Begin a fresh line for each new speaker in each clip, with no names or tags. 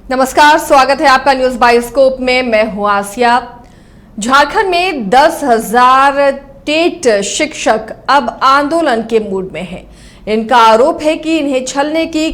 नमस्कार, स्वागत है आपका न्यूज बायोस्कोप में। मैं हूं आसिया। झारखंड में 10,000 टेट शिक्षक अब आंदोलन के मूड में हैं। इनका आरोप है कि इन्हें छलने की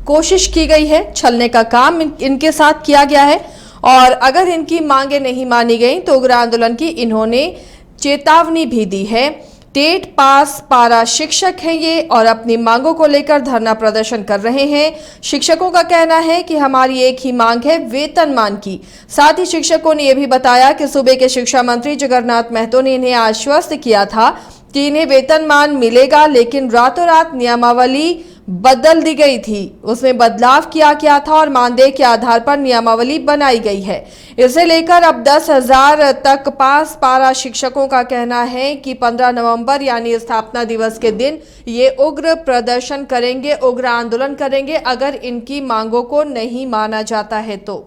कोशिश की गई है, छलने का काम इनके साथ किया गया है और अगर इनकी मांगे नहीं मानी गई तो उग्र आंदोलन की इन्होंने चेतावनी भी दी है। टेट पास पारा शिक्षक हैं ये और अपनी मांगों को लेकर धरना प्रदर्शन कर रहे हैं। शिक्षकों का कहना है कि हमारी एक ही मांग है, वेतनमान की। साथ ही शिक्षकों ने यह भी बताया कि सूबे के शिक्षा मंत्री जगन्नाथ महतो ने इन्हें आश्वस्त किया था कि इन्हें वेतनमान मिलेगा, लेकिन रातों रात नियमावली बदल दी गई थी। उसमें बदलाव किया गया था और मानदेय के आधार पर नियमावली बनाई गई है। इसे लेकर अब 10,000 तक पास पारा शिक्षकों का कहना है कि 15 नवंबर यानी स्थापना दिवस के दिन ये उग्र प्रदर्शन करेंगे, उग्र आंदोलन करेंगे अगर इनकी मांगों को नहीं माना जाता है तो।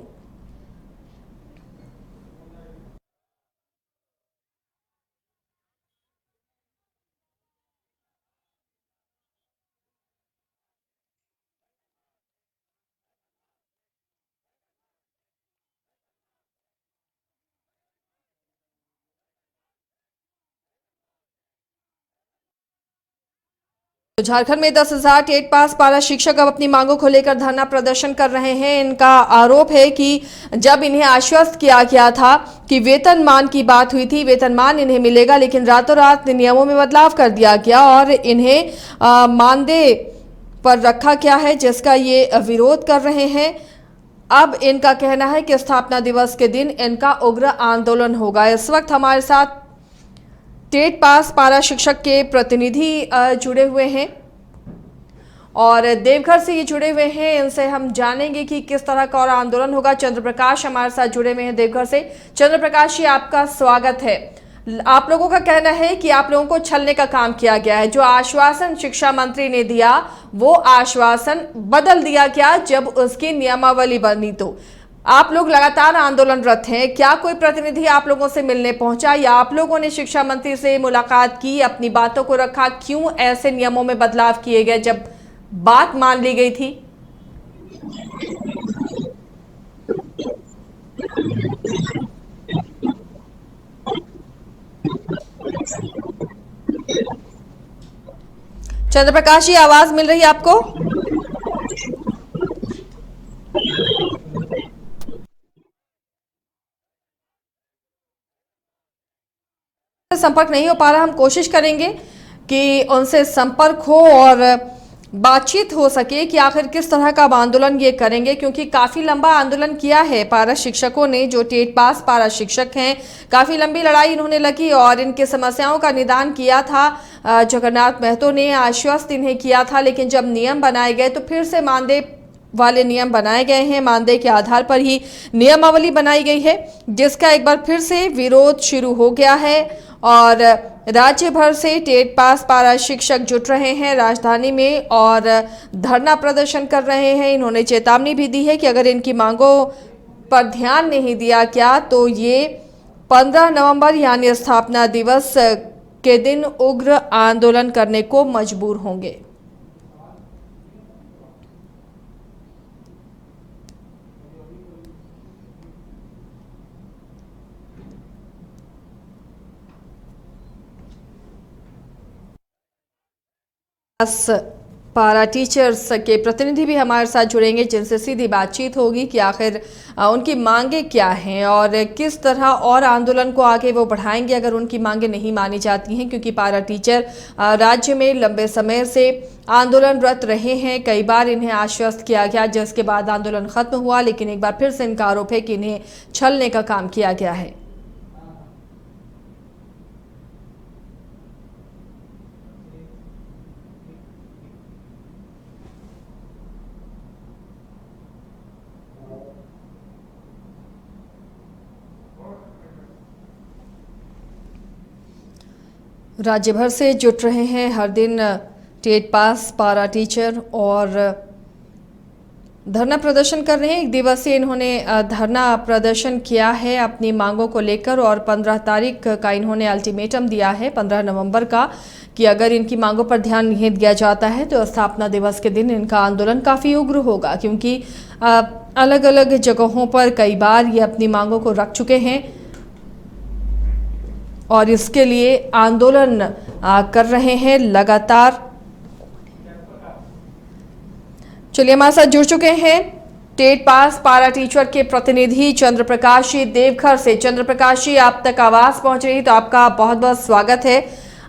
तो झारखंड में 10,000 टेट पास पारा शिक्षक अब अपनी मांगों को लेकर धरना प्रदर्शन कर रहे हैं। इनका आरोप है कि जब इन्हें आश्वस्त किया गया था कि वेतनमान की बात हुई थी, वेतनमान इन्हें मिलेगा, लेकिन रातों रात नियमों में बदलाव कर दिया गया और इन्हें मानदेय पर रखा गया है, जिसका ये विरोध कर रहे हैं। अब इनका कहना है कि स्थापना दिवस के दिन इनका उग्र आंदोलन होगा। इस वक्त हमारे साथ टेट पास पारा शिक्षक के प्रतिनिधि जुड़े हुए हैं और देवघर से ये जुड़े हुए हैं। इनसे हम जानेंगे कि किस तरह का और आंदोलन होगा। चंद्र प्रकाश हमारे साथ जुड़े हुए हैं देवघर से। चंद्र प्रकाश जी, आपका स्वागत है। आप लोगों का कहना है कि आप लोगों को छलने का काम किया गया है। जो आश्वासन शिक्षा मंत्री ने दिया वो आश्वासन बदल दिया गया जब उसकी नियमावली बनी। तो आप लोग लगातार आंदोलनरत हैं, क्या कोई प्रतिनिधि आप लोगों से मिलने पहुंचा या आप लोगों ने शिक्षा मंत्री से मुलाकात की, अपनी बातों को रखा? क्यों ऐसे नियमों में बदलाव किए गए जब बात मान ली गई थी? चंद्र प्रकाश जी, आवाज मिल रही है आपको? संपर्क नहीं हो पा रहा। हम कोशिश करेंगे कि उनसे संपर्क हो और बातचीत हो सके कि आखिर किस तरह का आंदोलन ये करेंगे, क्योंकि काफी लंबा आंदोलन किया है पारा शिक्षकों ने। जो टेट पास पारा शिक्षक हैं, काफी लंबी लड़ाई इन्होंने लगी और इनकी समस्याओं का निदान किया था। जगन्नाथ महतो ने आश्वस्त इन्हें किया था, लेकिन जब नियम बनाए गए तो फिर से मानदेय वाले नियम बनाए गए हैं। मानदेय के आधार पर ही नियमावली बनाई गई है, जिसका एक बार फिर से विरोध शुरू हो गया है और राज्य भर से टेट पास पारा शिक्षक जुट रहे हैं राजधानी में और धरना प्रदर्शन कर रहे हैं। इन्होंने चेतावनी भी दी है कि अगर इनकी मांगों पर ध्यान नहीं दिया गया तो ये 15 नवंबर यानी स्थापना दिवस के दिन उग्र आंदोलन करने को मजबूर होंगे। पारा टीचर्स के प्रतिनिधि भी हमारे साथ जुड़ेंगे, जिनसे सीधी बातचीत होगी कि आखिर उनकी मांगे क्या हैं और किस तरह और आंदोलन को आगे वो बढ़ाएंगे अगर उनकी मांगे नहीं मानी जाती हैं, क्योंकि पारा टीचर राज्य में लंबे समय से आंदोलनरत रहे हैं। कई बार इन्हें आश्वस्त किया गया, जिसके बाद आंदोलन खत्म हुआ, लेकिन एक बार फिर से इनका आरोप है कि इन्हें छलने का काम किया गया है। राज्य भर से जुट रहे हैं हर दिन टेट पास पारा टीचर और धरना प्रदर्शन कर रहे हैं। 1 दिवसीय इन्होंने धरना प्रदर्शन किया है अपनी मांगों को लेकर और 15 तारीख का इन्होंने अल्टीमेटम दिया है, 15 नवंबर का, कि अगर इनकी मांगों पर ध्यान नहीं दिया जाता है तो स्थापना दिवस के दिन इनका आंदोलन काफ़ी उग्र होगा, क्योंकि अलग अलग जगहों पर कई बार ये अपनी मांगों को रख चुके हैं और इसके लिए आंदोलन कर रहे हैं लगातार। चलिए, हमारे साथ जुड़ चुके हैं टेट पास पारा टीचर के प्रतिनिधि चंद्र प्रकाश जी देवघर से। चंद्र प्रकाश जी, आप तक आवाज पहुंच रही तो आपका बहुत बहुत स्वागत है।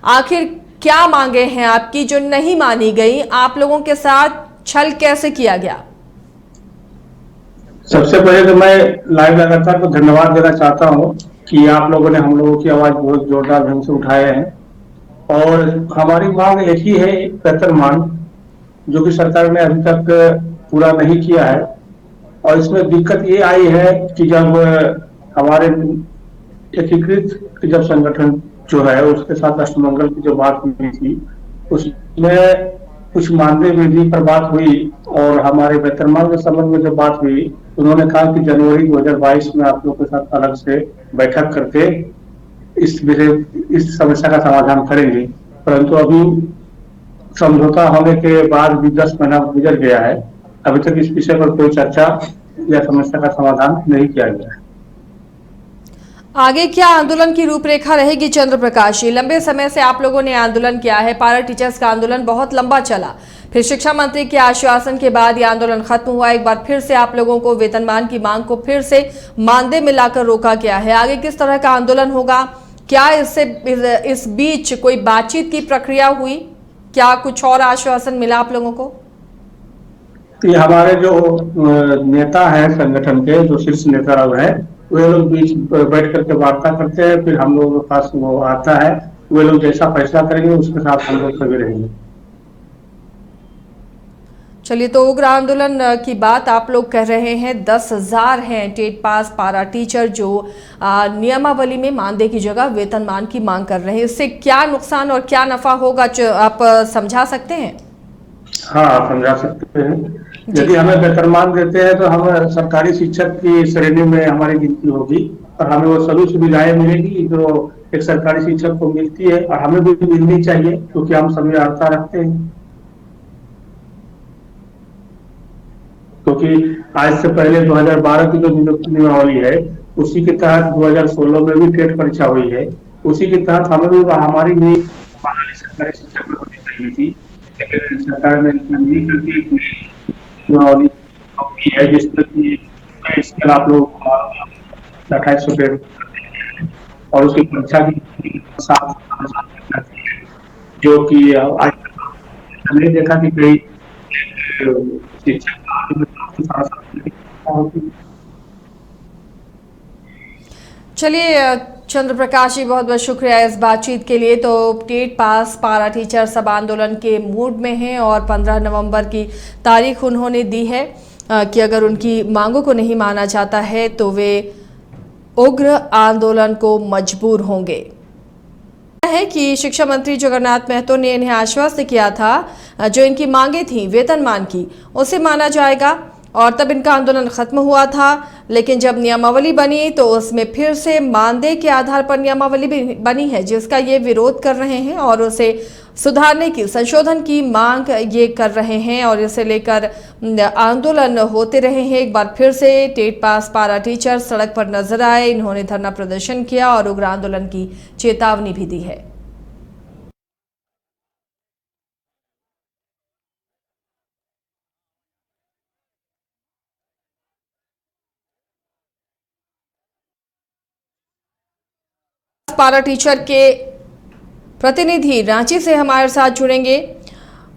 आखिर क्या मांगे हैं आपकी जो नहीं मानी गई? आप लोगों के साथ छल कैसे किया गया?
सबसे पहले तो मैं लाइव लगातार को धन्यवाद देना चाहता हूं कि आप लोगों ने हम लोगों की आवाज बहुत जोरदार ढंग से उठाए हैं और हमारी मांग एक ही है, वेतनमान, जो कि सरकार ने अभी तक पूरा नहीं किया है। और इसमें दिक्कत ये आई है कि जब हमारे एकीकृत जब संगठन जो है उसके साथ अष्टमंगल की जो बात हुई थी, उसमें कुछ मानदेय वृद्धि पर बात हुई और हमारे वेतनमान के संबंध में जब बात हुई, उन्होंने कहा कि जनवरी 2022 में आप लोगों के साथ अलग से बैठक करके इस समस्या का समाधान करेंगे। परंतु अभी समझौता होने के बाद भी 10 महीना गुजर गया है, अभी तक इस विषय पर कोई चर्चा या समस्या का समाधान नहीं किया गया है।
आगे क्या आंदोलन की रूपरेखा रहेगी चंद्र प्रकाश जी? लंबे समय से आप लोगों ने आंदोलन किया है, पारा टीचर्स का आंदोलन बहुत लंबा चला, फिर शिक्षा मंत्री के आश्वासन के बाद ये आंदोलन खत्म हुआ। एक बार फिर से आप लोगों को वेतनमान की मांग को फिर से मानदेय मिलाकर रोका गया है। आगे किस तरह का आंदोलन होगा? क्या इस बीच कोई बातचीत की प्रक्रिया हुई? क्या कुछ और आश्वासन मिला आप लोगों को?
ये हमारे जो नेता है संगठन के, जो शीर्ष नेता है, वे लोग बीच बैठ करके वार्ता करते हैं, फिर हम लोगों के पास वो आता है, वे लोग जैसा फैसला करेंगे उसके साथ हम लोग सभी रहेंगे।
चलिए, तो उग्र आंदोलन की बात आप लोग कह रहे हैं। 10,000 हैं टेट पास पारा टीचर जो नियमावली में मानदेय की जगह वेतनमान की मांग कर रहे हैं। इससे क्या नुकसान और क्या नफा होगा, आप समझा सकते हैं?
हाँ, आप समझा सकते हैं। यदि हमें वेतनमान देते हैं तो हम सरकारी शिक्षक की श्रेणी में हमारी गिनती होगी और हमें वो सभी सुविधाएं मिलेगी जो एक सरकारी शिक्षक को मिलती है और हमें भी मिलनी चाहिए, क्योंकि हम सभी अर्हता रखते हैं। क्योंकि आज से पहले 2012 की जो नियमावली है उसी के तहत 2016 में भी टेट परीक्षा हुई है, उसी के तहत हमें भी हमारी भी सरकारी शिक्षक में होनी चाहिए थी, लेकिन सरकार ने नियमावली है जिसमें कि आप लोग 2800 और उसकी परीक्षा की 7 जो कि आज हमने देखा कि कई शिक्षक
चलिए चंद्र प्रकाश जी, बहुत बहुत शुक्रिया इस बातचीत के लिए। तो टेट पास पारा टीचर सब आंदोलन के मूड में हैं और 15 नवंबर की तारीख उन्होंने दी है कि अगर उनकी मांगों को नहीं माना जाता है तो वे उग्र आंदोलन को मजबूर होंगे। है कि शिक्षा मंत्री जगन्नाथ महतो ने इन्हें आश्वस्त किया था जो इनकी मांगे थी वेतनमान की उसे माना जाएगा और तब इनका आंदोलन खत्म हुआ था। लेकिन जब नियमावली बनी तो उसमें फिर से मानदेय के आधार पर नियमावली बनी है जिसका ये विरोध कर रहे हैं और उसे सुधारने की, संशोधन की मांग ये कर रहे हैं और इसे लेकर आंदोलन होते रहे हैं। एक बार फिर से टेट पास पारा टीचर सड़क पर नजर आए, इन्होंने धरना प्रदर्शन किया और उग्र आंदोलन की चेतावनी भी दी है। पारा टीचर के प्रतिनिधि रांची से हमारे साथ जुड़ेंगे,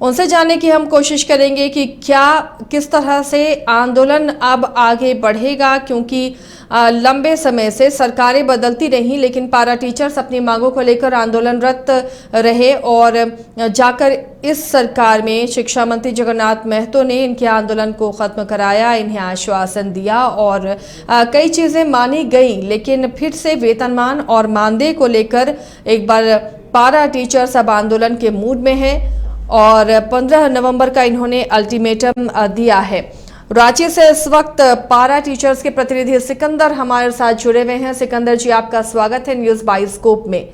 उनसे जानने की हम कोशिश करेंगे कि किस तरह से आंदोलन अब आगे बढ़ेगा, क्योंकि लंबे समय से सरकारें बदलती रहीं लेकिन पारा टीचर्स अपनी मांगों को लेकर आंदोलनरत रहे और जाकर इस सरकार में शिक्षा मंत्री जगन्नाथ महतो ने इनके आंदोलन को खत्म कराया, इन्हें आश्वासन दिया और कई चीज़ें मानी गई। लेकिन फिर से वेतनमान और मानदेय को लेकर एक बार पारा टीचर्स अब आंदोलन के मूड में है और 15 नवंबर का इन्होंने अल्टीमेटम दिया है। रांची से इस वक्त पारा टीचर्स के प्रतिनिधि सिकंदर हमारे साथ जुड़े हुए हैं। सिकंदर जी, आपका स्वागत है न्यूज बाइस्कोप में।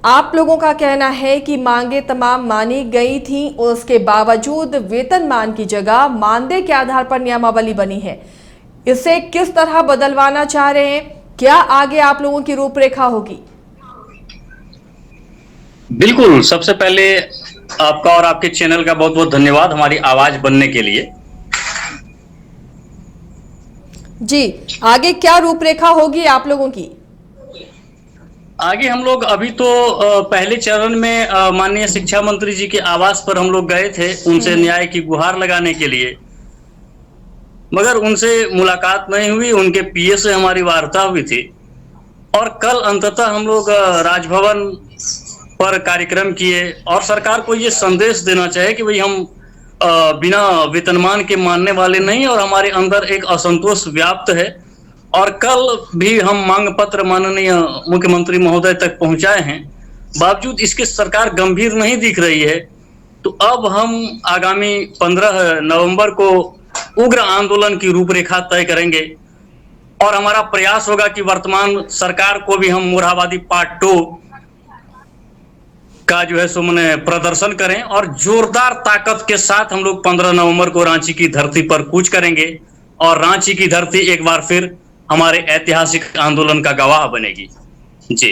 आप लोगों का कहना है कि मांगे तमाम मानी गई थी, उसके बावजूद वेतनमान की जगह मानदेय के आधार पर नियमावली बनी है। इसे किस तरह बदलवाना चाह रहे हैं? क्या आगे आप लोगों की रूपरेखा होगी?
बिल्कुल, सबसे पहले आपका और आपके चैनल का बहुत बहुत धन्यवाद हमारी आवाज बनने के लिए।
जी, आगे क्या रूपरेखा होगी आप लोगों की?
आगे हम लोग अभी तो पहले चरण में माननीय शिक्षा मंत्री जी के आवास पर हम लोग गए थे उनसे न्याय की गुहार लगाने के लिए, मगर उनसे मुलाकात नहीं हुई। उनके पीए से हमारी वार्ता हुई थी और कल अंततः हम लोग राजभवन पर कार्यक्रम किए और सरकार को ये संदेश देना चाहिए कि भाई हम बिना वेतनमान के मानने वाले नहीं और हमारे अंदर एक असंतोष व्याप्त है। और कल भी हम मांग पत्र माननीय मुख्यमंत्री महोदय तक पहुंचाए हैं, बावजूद इसके सरकार गंभीर नहीं दिख रही है। तो अब हम आगामी 15 नवंबर को उग्र आंदोलन की रूपरेखा तय करेंगे और हमारा प्रयास होगा कि वर्तमान सरकार को भी हम मोरहाबादी पार्ट 2 का जो है सो मैंने प्रदर्शन करें और जोरदार ताकत के साथ हम लोग 15 नवंबर को रांची की धरती पर कूच करेंगे और रांची की धरती एक बार फिर हमारे ऐतिहासिक आंदोलन का गवाह बनेगी। जी,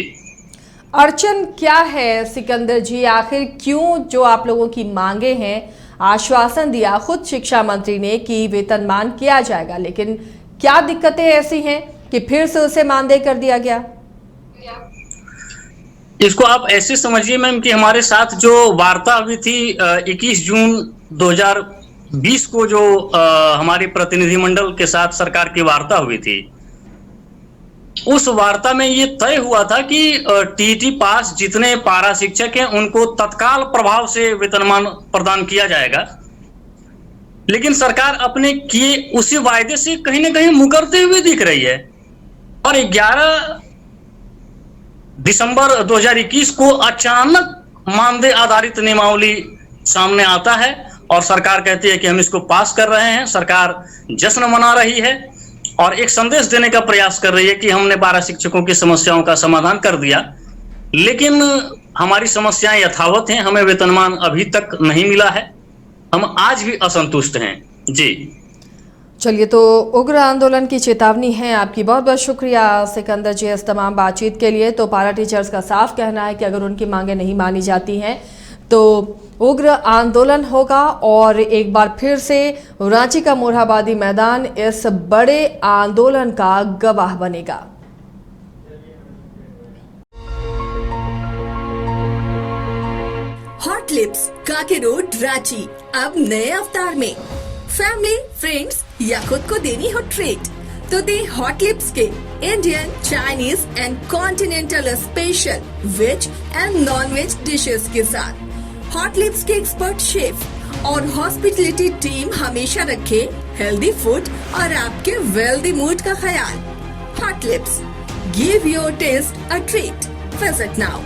अड़चन क्या है सिकंदर जी? आखिर क्यों जो आप लोगों की मांगे हैं, आश्वासन दिया खुद शिक्षा मंत्री ने कि वेतनमान किया जाएगा, लेकिन क्या दिक्कतें ऐसी हैं कि फिर से उसे मानदेय कर दिया गया?
इसको आप ऐसे समझिए मैम कि हमारे साथ जो वार्ता हुई थी 21 जून 2020 को जो हमारे प्रतिनिधिमंडल के साथ सरकार की वार्ता हुई थी, उस वार्ता में ये तय हुआ था कि टीटी पास जितने पारा शिक्षक हैं उनको तत्काल प्रभाव से वेतनमान प्रदान किया जाएगा। लेकिन सरकार अपने किए उसी वायदे से कहीं ना कहीं मुकरते हुए दिख रही है और 11 दिसंबर 2021 को अचानक मानदेय आधारित नियमावली सामने आता है और सरकार कहती है कि हम इसको पास कर रहे हैं। सरकार जश्न मना रही है और एक संदेश देने का प्रयास कर रही है कि हमने पारा शिक्षकों की समस्याओं का समाधान कर दिया, लेकिन हमारी समस्याएं यथावत हैं। हमें वेतनमान अभी तक नहीं मिला है, हम आज भी असंतुष्ट हैं। जी
चलिए, तो उग्र आंदोलन की चेतावनी है आपकी। बहुत बहुत शुक्रिया सिकंदर जी इस तमाम बातचीत के लिए। तो पारा टीचर्स का साफ कहना है कि अगर उनकी मांगें नहीं मानी जाती हैं तो उग्र आंदोलन होगा और एक बार फिर से रांची का मोरहाबादी मैदान इस बड़े आंदोलन का गवाह बनेगा।
हॉट लिप्स काके रोड रांची अब नए अवतार में। फैमिली, फ्रेंड्स या खुद को देनी हो ट्रीट तो दे हॉट लिप्स के Indian, Chinese and continental special veg and non veg dishes के साथ। हॉट लिप्स के एक्सपर्ट शेफ और हॉस्पिटलिटी टीम हमेशा रखे हेल्दी फूड और आपके वेल्दी मूड का ख्याल। Hot lips, give your taste a treat. Visit now.